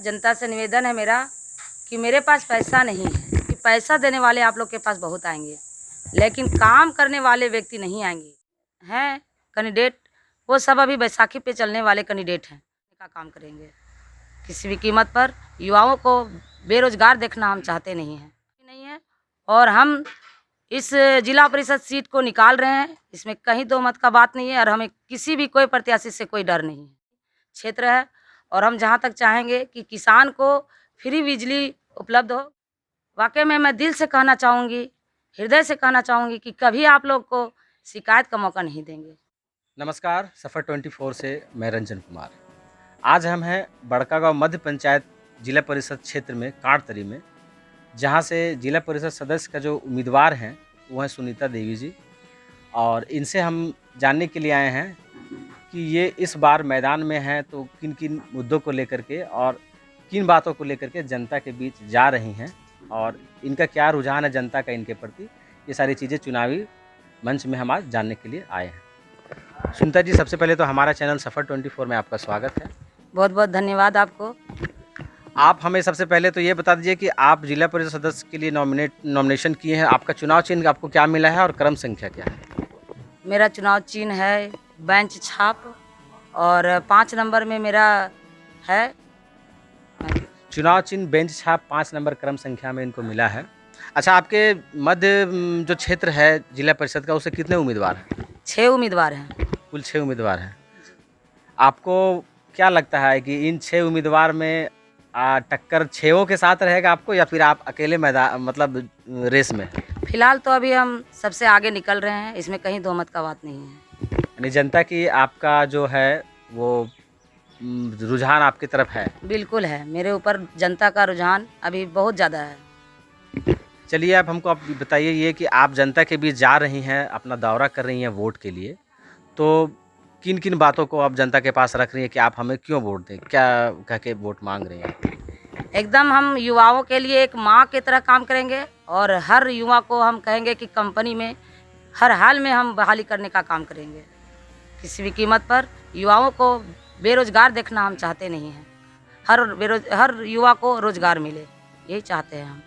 जनता से निवेदन है मेरा कि मेरे पास पैसा नहीं है, कि पैसा देने वाले आप लोग के पास बहुत आएंगे, लेकिन काम करने वाले व्यक्ति नहीं आएंगे। हैं कैंडिडेट, वो सब अभी बैसाखी पे चलने वाले कैंडिडेट हैं, का काम करेंगे। किसी भी कीमत पर युवाओं को बेरोजगार देखना हम चाहते नहीं है। और हम इस जिला परिषद सीट को निकाल रहे हैं, इसमें कहीं दो मत का बात नहीं है। और हमें किसी भी कोई प्रत्याशी से कोई डर नहीं है। क्षेत्र है और हम जहाँ तक चाहेंगे कि किसान को फ्री बिजली उपलब्ध हो। वाकई में मैं दिल से कहना चाहूँगी, हृदय से कहना चाहूँगी कि कभी आप लोग को शिकायत का मौका नहीं देंगे। नमस्कार, सफ़र 24 से मैं रंजन कुमार। आज हम हैं बड़कागांव मध्य पंचायत जिला परिषद क्षेत्र में कांटतरी में, जहां से जिला परिषद सदस्य का जो उम्मीदवार हैं वो हैं सुनीता देवी जी। और इनसे हम जानने के लिए आए हैं कि ये इस बार मैदान में हैं तो किन किन मुद्दों को लेकर के और किन बातों को लेकर के जनता के बीच जा रही हैं और इनका क्या रुझान है जनता का इनके प्रति। ये सारी चीज़ें चुनावी मंच में हम आज जानने के लिए आए हैं। सुनीता जी, सबसे पहले तो हमारा चैनल सफ़र 24 में आपका स्वागत है। बहुत बहुत धन्यवाद आपको। आप हमें सबसे पहले तो ये बता दीजिए कि आप जिला परिषद सदस्य के लिए नॉमिनेशन किए हैं। आपका चुनाव चिन्ह आपको क्या मिला है और क्रम संख्या क्या है? मेरा चुनाव चिन्ह है बेंच छाप और 5 नंबर में मेरा है। चुनाव चिन्ह बेंच छाप 5 नंबर क्रम संख्या में इनको मिला है। अच्छा, आपके मध्य जो क्षेत्र है जिला परिषद का, उससे कितने उम्मीदवार हैं? 6 उम्मीदवार हैं। कुल 6 उम्मीदवार हैं। आपको क्या लगता है कि इन 6 उम्मीदवार में टक्कर 6 के साथ रहेगा आपको, या फिर आप अकेले मैदान मतलब रेस में? फिलहाल तो अभी हम सबसे आगे निकल रहे हैं, इसमें कहीं दो मत का बात नहीं है। यानी जनता की आपका जो है वो रुझान आपकी तरफ है? बिल्कुल है, मेरे ऊपर जनता का रुझान अभी बहुत ज़्यादा है। चलिए, आप हमको आप बताइए ये कि आप जनता के बीच जा रही हैं, अपना दौरा कर रही हैं वोट के लिए, तो किन किन बातों को आप जनता के पास रख रही हैं कि आप हमें क्यों वोट दें, क्या कह के वोट मांग रही हैं? एकदम हम युवाओं के लिए एक माँ की तरह काम करेंगे और हर युवा को हम कहेंगे कि कंपनी में हर हाल में हम बहाली करने का काम करेंगे। किसी भी कीमत पर युवाओं को बेरोजगार देखना हम चाहते नहीं हैं। हर युवा को रोजगार मिले, यही चाहते हैं हम।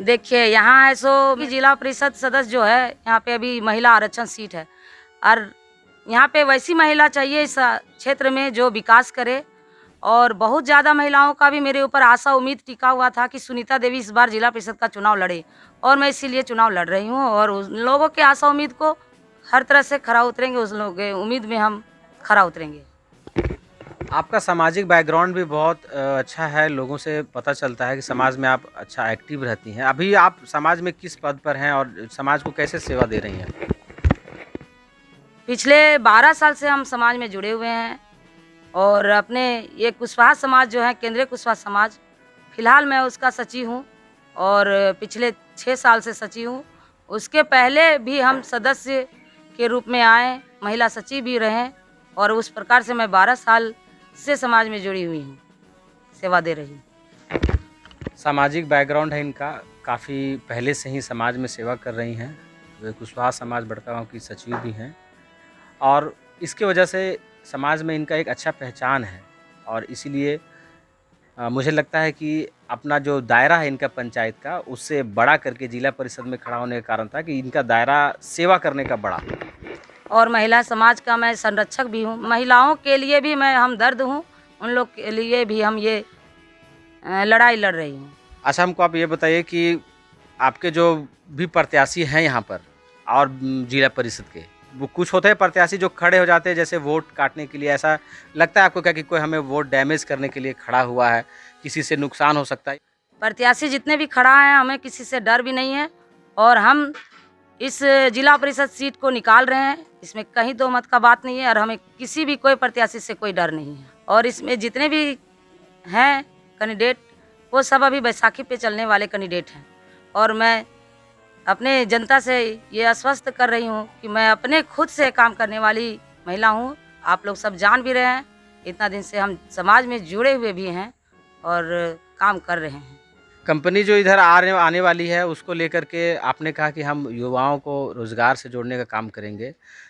देखिए, यहाँ है सो जिला परिषद सदस्य जो है, यहाँ पे अभी महिला आरक्षण सीट है और यहाँ पे वैसी महिला चाहिए इस क्षेत्र में जो विकास करे। और बहुत ज़्यादा महिलाओं का भी मेरे ऊपर आशा उम्मीद टिका हुआ था कि सुनीता देवी इस बार जिला परिषद का चुनाव लड़े, और मैं इसीलिए चुनाव लड़ रही हूँ। और उन लोगों के आशा उम्मीद को हर तरह से खरा उतरेंगे, उस लोगों के उम्मीद में हम खरा उतरेंगे। आपका सामाजिक बैकग्राउंड भी बहुत अच्छा है, लोगों से पता चलता है कि समाज में आप अच्छा एक्टिव रहती हैं। अभी आप समाज में किस पद पर हैं और समाज को कैसे सेवा दे रही हैं? पिछले 12 साल से हम समाज में जुड़े हुए हैं और अपने ये कुशवाहा समाज जो है, केंद्रीय कुशवाहा समाज, फिलहाल मैं उसका सचिव हूँ और पिछले 6 साल से सचिव हूँ। उसके पहले भी हम सदस्य के रूप में आए, महिला सचिव भी रहे और उस प्रकार से मैं 12 साल से समाज में जुड़ी हुई हूँ, सेवा दे रही हूँ। सामाजिक बैकग्राउंड है इनका, काफ़ी पहले से ही समाज में सेवा कर रही हैं। वे कुशवाहा समाज बड़कागांव की सचिव भी हैं और इसके वजह से समाज में इनका एक अच्छा पहचान है। और इसीलिए मुझे लगता है कि अपना जो दायरा है इनका पंचायत का, उससे बड़ा करके जिला परिषद में खड़ा होने का कारण था कि इनका दायरा सेवा करने का बड़ा। और महिला समाज का मैं संरक्षक भी हूँ, महिलाओं के लिए भी मैं हमदर्द हूँ, उन लोग के लिए भी हम ये लड़ाई लड़ रही हूँ। अच्छा, हमको आप ये बताइए कि आपके जो भी प्रत्याशी हैं यहाँ पर और जिला परिषद के, वो कुछ होते हैं प्रत्याशी जो खड़े हो जाते हैं जैसे वोट काटने के लिए, ऐसा लगता है आपको क्या कि कोई हमें वोट डैमेज करने के लिए खड़ा हुआ है, किसी से नुकसान हो सकता है? प्रत्याशी जितने भी खड़ा हैं, हमें किसी से डर भी नहीं है और हम इस जिला परिषद सीट को निकाल रहे हैं, इसमें कहीं दो मत का बात नहीं है। और हमें किसी भी कोई प्रत्याशी से कोई डर नहीं है। और इसमें जितने भी हैं कैंडिडेट, वो सब अभी बैसाखी पे चलने वाले कैंडिडेट हैं। और मैं अपने जनता से ये आश्वस्त कर रही हूँ कि मैं अपने खुद से काम करने वाली महिला हूँ। आप लोग सब जान भी रहे हैं, इतना दिन से हम समाज में जुड़े हुए भी हैं और काम कर रहे हैं। कंपनी जो इधर आने वाली है, उसको लेकर के आपने कहा कि हम युवाओं को रोज़गार से जोड़ने का काम करेंगे,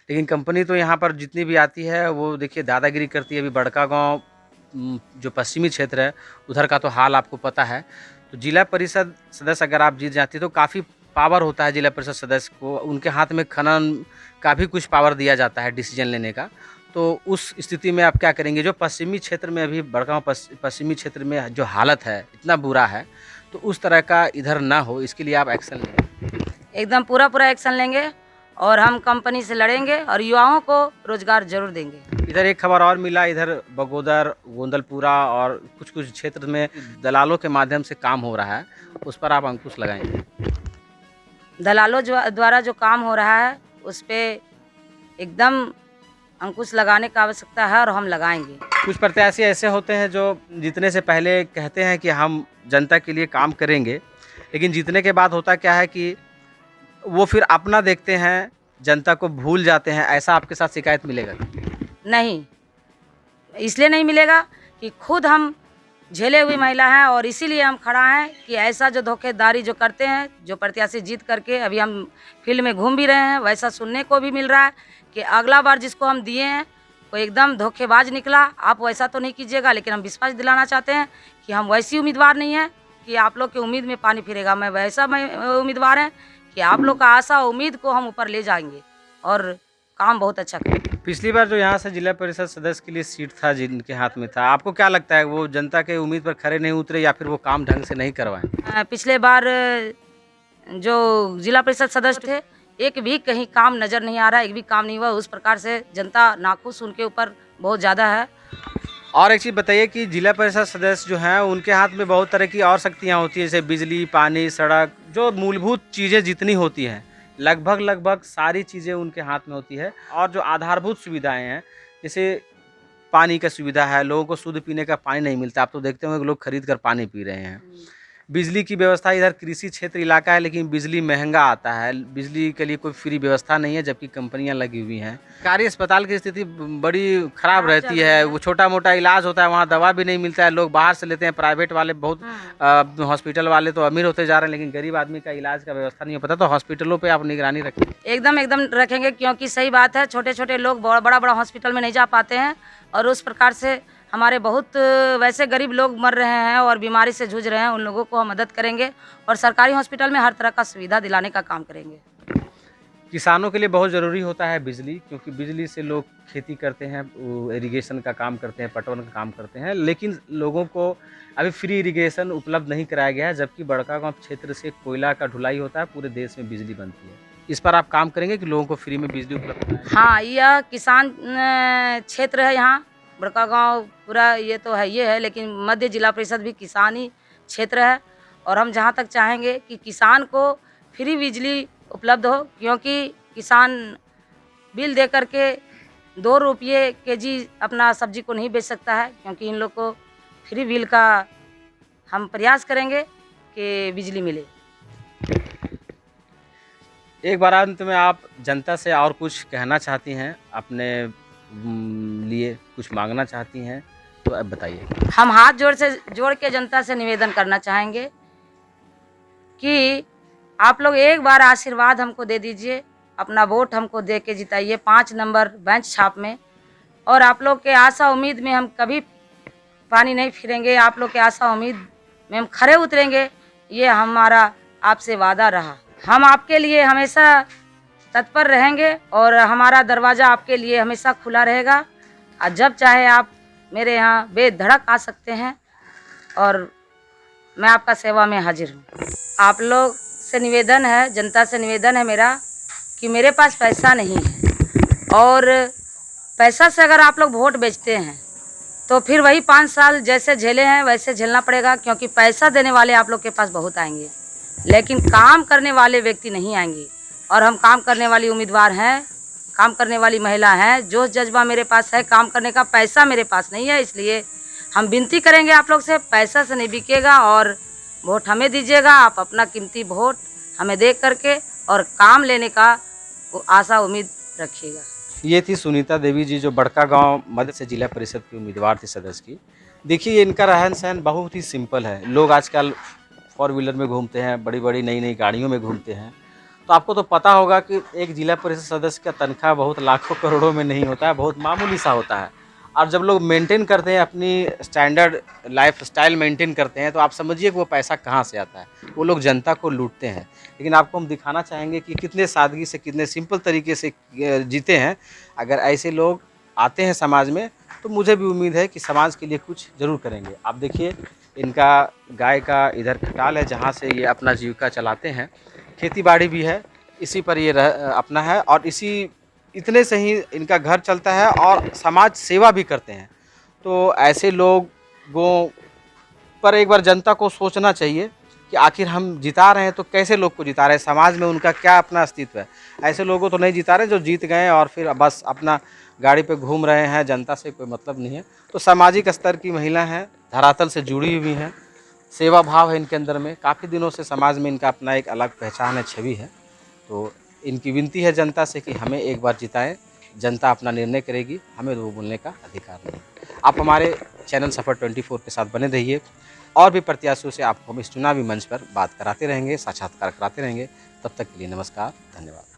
लेकिन कंपनी तो यहाँ पर जितनी भी आती है वो देखिए दादागिरी करती है। अभी बड़कागांव जो पश्चिमी क्षेत्र है उधर का तो हाल आपको पता है। तो जिला परिषद सदस्य अगर आप जीत जाती तो काफ़ी पावर होता है जिला परिषद सदस्य को, उनके हाथ में खनन का भी कुछ पावर दिया जाता है डिसीजन लेने का। तो उस स्थिति में आप क्या करेंगे? जो पश्चिमी क्षेत्र में अभी बड़गांव पश्चिमी क्षेत्र में जो हालत है इतना बुरा है, तो उस तरह का इधर ना हो इसके लिए आप एक्शन लें। एकदम पूरा एक्शन लेंगे और हम कंपनी से लड़ेंगे और युवाओं को रोजगार जरूर देंगे। इधर एक खबर और मिला, इधर बगोदर, गोंदलपुरा और कुछ क्षेत्र में दलालों के माध्यम से काम हो रहा है, उस पर आप अंकुश लगाएंगे? दलालों द्वारा जो काम हो रहा है उस पर एकदम अंकुश लगाने का आवश्यकता है और हम लगाएंगे। कुछ प्रत्याशी ऐसे होते हैं जो जीतने से पहले कहते हैं कि हम जनता के लिए काम करेंगे, लेकिन जीतने के बाद होता क्या है कि वो फिर अपना देखते हैं, जनता को भूल जाते हैं। ऐसा आपके साथ शिकायत मिलेगा? नहीं, इसलिए नहीं मिलेगा कि खुद हम झेले हुई महिला हैं और इसीलिए हम खड़ा हैं कि ऐसा जो धोखेधारी जो करते हैं, जो प्रत्याशी जीत करके अभी हम फील्ड में घूम भी रहे हैं, वैसा सुनने को भी मिल रहा है कि अगला बार जिसको हम दिए हैं वो एकदम धोखेबाज निकला। आप वैसा तो नहीं कीजिएगा, लेकिन हम विश्वास दिलाना चाहते हैं कि हम वैसी उम्मीदवार नहीं है कि आप लोग की उम्मीद में पानी फिरेगा। मैं वैसा उम्मीदवार हैं कि आप लोग का आशा उम्मीद को हम ऊपर ले जाएंगे और काम बहुत अच्छा करेंगे। पिछली बार जो यहाँ से जिला परिषद सदस्य के लिए सीट था जिनके हाथ में था, आपको क्या लगता है वो जनता के उम्मीद पर खरे नहीं उतरे या फिर वो काम ढंग से नहीं करवाएं? पिछले बार जो जिला परिषद सदस्य थे एक भी कहीं काम नज़र नहीं आ रहा, एक भी काम नहीं हुआ। उस प्रकार से जनता नाखुश उनके ऊपर बहुत ज़्यादा है। और एक चीज़ बताइए कि जिला परिषद सदस्य जो हैं उनके हाथ में बहुत तरह की और शक्तियाँ होती हैं, जैसे बिजली, पानी, सड़क, जो मूलभूत चीज़ें जितनी होती हैं लगभग सारी चीज़ें उनके हाथ में होती है। और जो आधारभूत सुविधाएं हैं, जैसे पानी का सुविधा है, लोगों को शुद्ध पीने का पानी नहीं मिलता, आप तो देखते होंगे लोग खरीद कर पानी पी रहे हैं। बिजली की व्यवस्था, इधर कृषि क्षेत्र इलाका है लेकिन बिजली महंगा आता है, बिजली के लिए कोई फ्री व्यवस्था नहीं है जबकि कंपनियां लगी हुई हैं। सरकारी अस्पताल की स्थिति बड़ी खराब रहती है, वो छोटा मोटा इलाज होता है वहाँ दवा भी नहीं मिलता है, लोग बाहर से लेते हैं। प्राइवेट वाले बहुत हॉस्पिटल वाले तो अमीर होते जा रहे हैं, लेकिन गरीब आदमी का इलाज का व्यवस्था नहीं हो पता। तो हॉस्पिटलों पर आप निगरानी रखें। एकदम रखेंगे, क्योंकि सही बात है, छोटे छोटे लोग बड़ा हॉस्पिटल में नहीं जा पाते हैं और उस प्रकार से हमारे बहुत वैसे गरीब लोग मर रहे हैं और बीमारी से जूझ रहे हैं, उन लोगों को हम मदद करेंगे और सरकारी हॉस्पिटल में हर तरह का सुविधा दिलाने का काम करेंगे। किसानों के लिए बहुत ज़रूरी होता है बिजली, क्योंकि बिजली से लोग खेती करते हैं, इरिगेशन का काम करते हैं, पटवन का काम करते हैं, लेकिन लोगों को अभी फ्री इरिगेशन उपलब्ध नहीं कराया गया है, जबकि बड़कागांव क्षेत्र से कोयला का ढुलाई होता है, पूरे देश में बिजली बनती है। इस पर आप काम करेंगे कि लोगों को फ्री में बिजली उपलब्ध कराएं? हाँ, यह किसान क्षेत्र है, यहाँ बड़कागांव पूरा ये तो है ये है, लेकिन मध्य जिला परिषद भी किसानी क्षेत्र है और हम जहाँ तक चाहेंगे कि किसान को फ्री बिजली उपलब्ध हो, क्योंकि किसान बिल दे करके 2 रुपये केजी अपना सब्जी को नहीं बेच सकता है, क्योंकि इन लोग को फ्री बिल का हम प्रयास करेंगे कि बिजली मिले। एक बार अंत में आप जनता से और कुछ कहना चाहती हैं, अपने लिए कुछ मांगना चाहती हैं तो अब बताइए। हम हाथ जोड़ के जनता से निवेदन करना चाहेंगे कि आप लोग एक बार आशीर्वाद हमको दे दीजिए, अपना वोट हमको दे के जिताइए 5 नंबर बेंच छाप में, और आप लोग के आशा उम्मीद में हम कभी पानी नहीं फिरेंगे। आप लोग के आशा उम्मीद में हम खरे उतरेंगे, ये हमारा आपसे वादा रहा। हम आपके लिए हमेशा तत्पर रहेंगे और हमारा दरवाज़ा आपके लिए हमेशा खुला रहेगा और जब चाहे आप मेरे यहाँ बेधड़क आ सकते हैं और मैं आपका सेवा में हाजिर हूँ। आप लोग से निवेदन है, जनता से निवेदन है मेरा कि मेरे पास पैसा नहीं है और पैसा से अगर आप लोग वोट बेचते हैं तो फिर वही 5 साल जैसे झेले हैं वैसे झेलना पड़ेगा, क्योंकि पैसा देने वाले आप लोग के पास बहुत आएंगे लेकिन काम करने वाले व्यक्ति नहीं आएंगे। और हम काम करने वाली उम्मीदवार हैं, काम करने वाली महिला हैं, जो जज्बा मेरे पास है काम करने का, पैसा मेरे पास नहीं है। इसलिए हम विनती करेंगे आप लोग से, पैसा से नहीं बिकेगा और वोट हमें दीजिएगा। आप अपना कीमती वोट हमें दे करके और काम लेने का आशा उम्मीद रखिएगा। ये थी सुनीता देवी जी, जो बड़कागांव मध्य से जिला परिषद की उम्मीदवार थी सदस्य की। देखिए इनका रहन सहन बहुत ही सिंपल है। लोग आजकल 4 व्हीलर में घूमते हैं, बड़ी बड़ी नई गाड़ियों में घूमते हैं, तो आपको तो पता होगा कि एक जिला परिषद सदस्य का तनख्वाह बहुत लाखों करोड़ों में नहीं होता है, बहुत मामूली सा होता है। और जब लोग मेंटेन करते हैं, अपनी स्टैंडर्ड लाइफ स्टाइल मेंटेन करते हैं, तो आप समझिए कि वो पैसा कहाँ से आता है। वो लोग जनता को लूटते हैं। लेकिन आपको हम दिखाना चाहेंगे कि कितने सादगी से, कितने सिंपल तरीके से जीते हैं। अगर ऐसे लोग आते हैं समाज में, तो मुझे भी उम्मीद है कि समाज के लिए कुछ ज़रूर करेंगे। आप देखिए, इनका गाय का इधर खटाल है जहाँ से ये अपना जीविका चलाते हैं। खेती बाड़ी भी है, इसी पर ये अपना है, और इतने से ही इनका घर चलता है और समाज सेवा भी करते हैं। तो ऐसे लोगों पर एक बार जनता को सोचना चाहिए कि आखिर हम जिता रहे हैं तो कैसे लोग को जिता रहे हैं, समाज में उनका क्या अपना अस्तित्व है। ऐसे लोगों को तो नहीं जिता रहे जो जीत गए और फिर बस अपना गाड़ी पे घूम रहे हैं, जनता से कोई मतलब नहीं है। तो सामाजिक स्तर की महिला हैं, धरातल से जुड़ी हुई हैं, सेवा भाव है इनके अंदर में। काफ़ी दिनों से समाज में इनका अपना एक अलग पहचान है, छवि है। तो इनकी विनती है जनता से कि हमें एक बार जिताएं। जनता अपना निर्णय करेगी, हमें वो बोलने का अधिकार नहीं। आप हमारे चैनल सफ़र 24 के साथ बने रहिए। और भी प्रत्याशियों से आपको हम इस चुनावी मंच पर बात कराते रहेंगे, साक्षात्कार कराते रहेंगे। तब तक के लिए नमस्कार, धन्यवाद।